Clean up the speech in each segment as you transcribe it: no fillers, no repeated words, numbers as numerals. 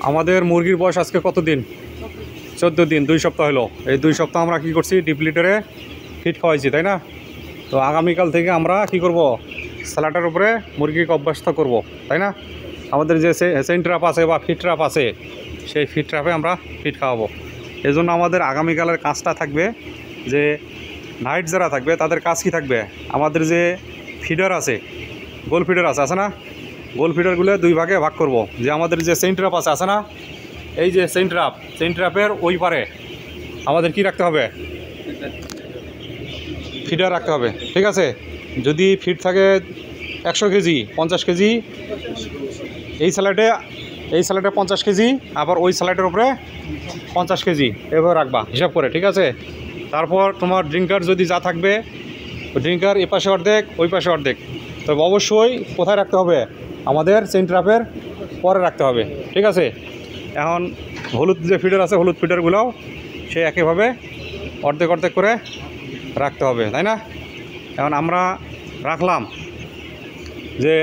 আমাদের মুরগির বয়স আজকে কত দিন? 14 দিন, 2 সপ্তাহ হলো। এই 2 সপ্তাহ আমরা কি করছি, ডিপ লিটারে ফিড খাওয়াইছি, তাই না? তো আগামীকাল থেকে আমরা কি করব, স্যালাডের উপরে মুরগিকে অভ্যস্ত করব, তাই না? আমাদের যে সেন্ট ট্র্যাপ আছে বা ফিড ট্র্যাপ আছে, সেই ফিড ট্র্যাপে আমরা ফিড খাওয়াবো। এই জন্য আমাদের আগামীকালের কাজটা থাকবে যে নাইট যারা থাকবে তাদের কাজ কি থাকবে, আমাদের যে ফিডার আছে, গোল ফিডার আছে না, গোল ফিডারগুলো 2 ভাগে ভাগ করব। যে আমাদের যে সেন্ট ট্র্যাপ আছে না, এই যে সেন্ট ট্র্যাপের ওই পারে আমাদের কি রাখতে হবে, ফিডার রাখতে হবে, ঠিক আছে? যদি ফিড থাকে 100 কেজি, 50 কেজি এই স্যালাডে 50 কেজি, আবার ওই স্যালাডের উপরে 50 কেজি এভাবে রাখবা হিসাব করে, ঠিক আছে? তারপর তোমার ড্রিঙ্কার যদি যা থাকবে, ড্রিঙ্কার এ পাশে অর্ধেক ওই পাশে অর্ধেক, তবে অবশ্যই কোথায় রাখতে হবে, আমাদের সেন্ট ট্র্যাপের পরে রাখতে হবে, ঠিক আছে? এখন হলুদ যে ফিডার আছে, হলুদ ফিডারগুলোও সে একইভাবে অর্ধেক অর্ধেক করে রাখতে হবে, তাই না? এখন আমরা রাখলাম যে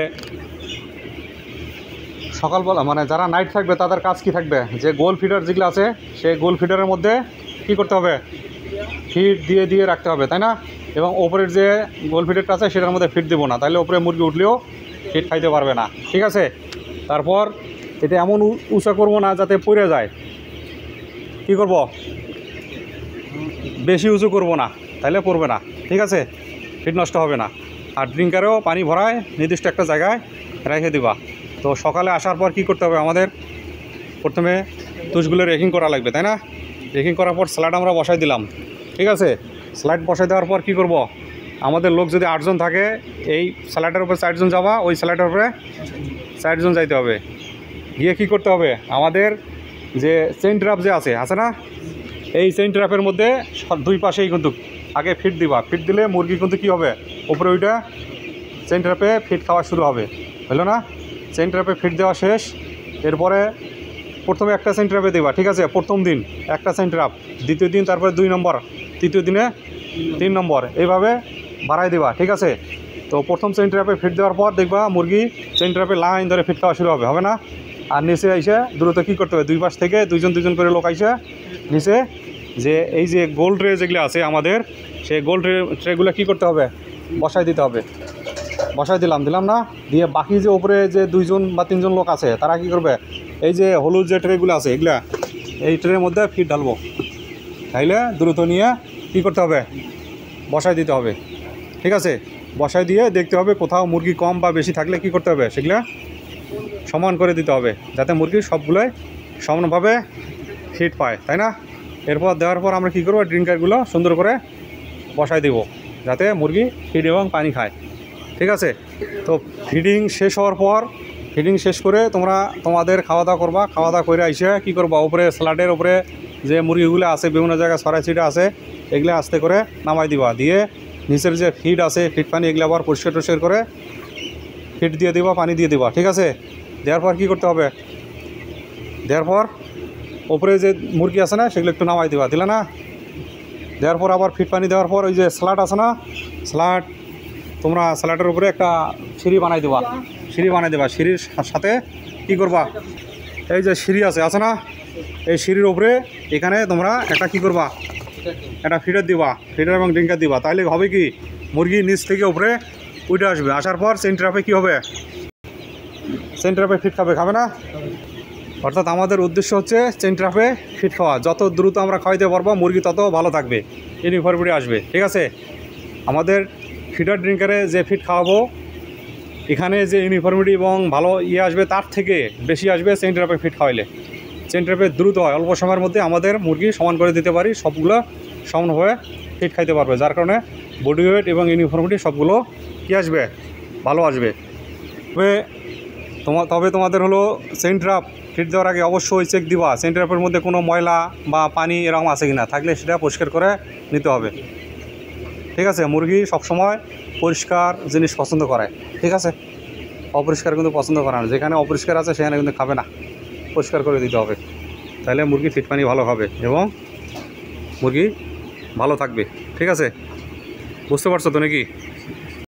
সকালবেলা মানে যারা নাইট থাকবে তাদের কাজ কি থাকবে, যে গোল ফিডার যেগুলো আছে সেই গোল ফিডারের মধ্যে কি করতে হবে, ফিড দিয়ে রাখতে হবে, তাই না? এবং ওপরের যে গোল ফিডারটা আছে সেটার মধ্যে ফিড দেবো না, তাহলে ওপরে মুরগি উঠলেও ফিড খাইতে পারবে না, ঠিক আছে? তারপর এটা এমন উঁচা করবো না যাতে পড়ে যায়, কি করব, বেশি উঁচু করব না, তাহলে পড়বে না, ঠিক আছে? ফিড নষ্ট হবে না। আর ড্রিঙ্কারেও পানি ভরায় নির্দিষ্ট একটা জায়গায় রেখে দিবা। তো সকালে আসার পর কি করতে হবে, আমাদের প্রথমে তুষগুলো রেকিং করা লাগবে, তাই না? রেকিং করার পর স্যালাড আমরা বসাই দিলাম, ঠিক আছে? স্যালাড বসাই দেওয়ার পর কি করব, আমাদের লোক যদি 8 জন থাকে, এই স্যালাডের উপরে 4 জন যাবা, ওই স্যালাডের উপরে 4 জন যাইতে হবে। গিয়ে কি করতে হবে, আমাদের যে সেন্ট ট্র্যাপ যে আছে না, এই সেন্ট ট্র্যাপের মধ্যে 2 পাশেই কিন্তু আগে ফিড দিবা। ফিড দিলে মুরগি কিন্তু কী হবে, উপরে ওইটা সেন্ট ট্র্যাপে ফিড খাওয়া শুরু হবে, হলো না? সেন্ট ট্র্যাপে ফিড দেওয়া শেষ, এরপরে প্রথমে একটা সেন্ট ট্র্যাপে দেবা, ঠিক আছে? প্রথম দিন একটা সেন্ট ট্র্যাপ, দ্বিতীয় দিন তারপরে 2 নম্বর, তৃতীয় দিনে 3 নম্বর, এইভাবে বাড়াই দেবা, ঠিক আছে? তো প্রথম সেন্ট ট্র্যাপে ফিড দেওয়ার পর দেখবা মুরগি সেন্ট ট্র্যাপে লাইন ধরে ফিড খাওয়া শুরু হবে না? আর নিচে এসে দ্রুত কী করতে হবে, 2 পাশ থেকে 2 জন করে লোক আইসে নিচে যে এই যে গোল্ড ট্রে যেগুলো আছে আমাদের, সেই গোল্ড ট্রেগুলো কী করতে হবে, বসাই দিতে হবে। বসাই দিলাম না, দিয়ে বাকি যে উপরে যে 2 জন বা 3 জন লোক আছে তারা কি করবে, এই যে হলুদ যে ট্রেগুলো আছে এগুলা, এই ট্রের মধ্যে ফিড ঢালবো, তাইলে দ্রুত নিয়ে কী করতে হবে, বসাই দিতে হবে, ঠিক আছে? বসাই দিয়ে দেখতে হবে কোথাও মুরগি কম বা বেশি থাকলে কি করতে হবে, সেগুলো সমান করে দিতে হবে, যাতে মুরগি সবগুলোই সমানভাবে ফিড পায়, তাই না? এরপর দেওয়ার পর আমরা কী করবো, ড্রিঙ্কারগুলো সুন্দর করে বসাই দেব, যাতে মুরগি ফিড এবং পানি খায়, ঠিক আছে? তো ফিডিং শেষ হওয়ার পর, ফিডিং শেষ করে তোমরা তোমাদের খাওয়া দাওয়া করবা। খাওয়া দাওয়া করে এসে কী করবা, উপরে স্যালাডের উপরে যে মুরগিগুলো আছে বিভিন্ন জায়গায় ছড়াই ছিটা আছে, এগুলো আস্তে করে নামাই দিবা। দিয়ে নিচের যে ফিড আছে, ফিড পানি এগুলো আবার পরিষ্কার করে ফিড দিয়ে দিবা, পানি দিয়ে দিবা, ঠিক আছে? দেওয়ার পর কী করতে হবে, দেওয়ার পর ওপরে যে মুরগি আছে না সেগুলো একটু নামাই দিবা, দিলে না? দেওয়ার পর আবার ফিড পানি দেওয়ার পর ওই যে স্যালাড আছে না, স্যালাড তোমরা স্যালাডের উপরে একটা সিঁড়ি বানাই দেবা, সিঁড়ির সাথে কি করবা, এই যে সিঁড়ি আছে না, এই সিঁড়ির উপরে এখানে তোমরা একটা কি করবা, একটা ফিডার দিবা, ফিডার এবং ড্রিঙ্কার দিবা। তাহলে হবে কি, মুরগি নিচ থেকে উপরে উঠে আসবে, আসার পর সেন্ট ট্র্যাপে কী হবে, সেন্ট ট্র্যাপে ফিড খাবে না? অর্থাৎ আমাদের উদ্দেশ্য হচ্ছে সেন্ট ট্র্যাপে ফিড খাওয়া। যত দ্রুত আমরা খাওয়াইতে পারবো মুরগি তত ভালো থাকবে, ইউনিফর্মিটি আসবে, ঠিক আছে? আমাদের ফিডার ড্রিঙ্কারে যে ফিড খাওয়াবো, এখানে যে ইউনিফর্মিটি এবং ভালো আসবে তার থেকে বেশি আসবে সেন্ট ট্র্যাপে ফিড খাওয়াইলে। সেন্ট ট্র্যাপে দ্রুত হয়, অল্প সময়ের মধ্যে আমাদের মুরগি সমান করে দিতে পারি, সবগুলো সমানভাবে ফিড খাইতে পারবে, যার কারণে বডি ওয়েট এবং ইউনিফর্মিটি সবগুলো কী আসবে, ভালো আসবে। তবে তোমাদের হলো সেন্ট ট্র্যাপ ফিড দেওয়ার আগে অবশ্যই চেক দিবা সেন্ট ট্র্যাপের মধ্যে কোনো ময়লা বা পানি এরকম আছে কিনা, থাকলে সেটা পরিষ্কার করে নিতে হবে, ঠিক আছে? মুরগি সবসময় পরিষ্কার জিনিস পছন্দ করে, ঠিক আছে? অপরিষ্কার কিন্তু পছন্দ করে না, যেখানে অপরিষ্কার আছে সেখানে কিন্তু খাবে না, পরিষ্কার করে দিতে হবে, তাহলে মুরগি ফিড পানি ভালো খাবে এবং মুরগি ভালো থাকবে, ঠিক আছে? বুঝতে পারছো তো নাকি?